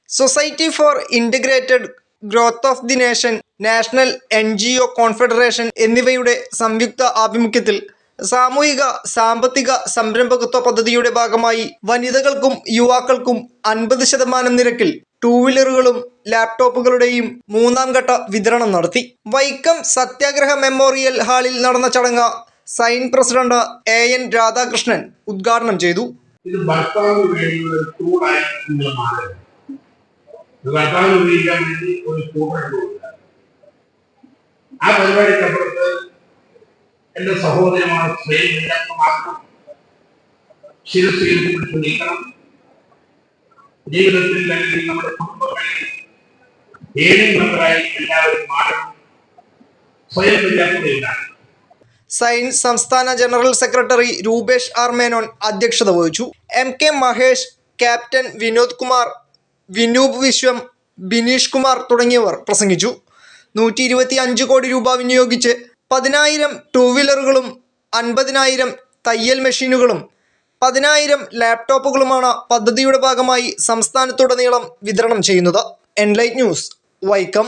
Society for integrated growth of the nation, national NGO confederation എന്നിവയുടെ സംയുക്ത ആഭിമുഖ്യത്തിൽ സാമൂഹിക സാമ്പത്തിക സംരംഭകത്വ പദ്ധതിയുടെ ഭാഗമായി വനിതകൾക്കും യുവാക്കൾക്കും 50% നിരക്കിൽ 2 വീലറുകളും ലാപ്ടോപ്പുകളുടെയും 3ാം ഘട്ട വിതരണം നടത്തി. വൈക്കം സത്യാഗ്രഹ മെമ്മോറിയൽ ഹാളിൽ നടന്ന ചടങ്ങ് സൈൻ പ്രസിഡന്റ് AN രാധാകൃഷ്ണൻ ഉദ്ഘാടനം ചെയ്തു. ഇത് ഭർത്താവിന് വേണ്ടിയുള്ള ഒരു ടൂളായി നിങ്ങൾ മാറുക. ഭർത്താവിന് ഉപയോഗിക്കാൻ വേണ്ടി ഒരു ടൂൾ. ആ പരിപാടിക്കപ്പുറത്ത് എന്റെ സഹോദരന്മാർ സ്വയം മാത്രം ശിരസ്സുയിൽ പിടിച്ചു നീക്കണം. ജീവിതത്തിൽ അല്ലെങ്കിൽ നമ്മുടെ കുടുംബങ്ങളിൽ ഏതെങ്കിലുമായി എല്ലാവരും മാറണം. സ്വയം പര്യാപ്തതയിലാണ്. സൈൻ സംസ്ഥാന general secretary Rupesh R. Menon അധ്യക്ഷത വഹിച്ചു. MK മഹേഷ്, ക്യാപ്റ്റൻ വിനോദ് കുമാർ, വിനൂപ് വിശ്വം, ബിനീഷ് കുമാർ തുടങ്ങിയവർ പ്രസംഗിച്ചു. 125 കോടി രൂപ വിനിയോഗിച്ച് 10,000 2 വീലറുകളും 50,000 തയ്യൽ മെഷീനുകളും 10,000 ലാപ്ടോപ്പുകളുമാണ് പദ്ധതിയുടെ ഭാഗമായി സംസ്ഥാനത്തുടനീളം വിതരണം ചെയ്യുന്നത്. Enlight news, Vaikom.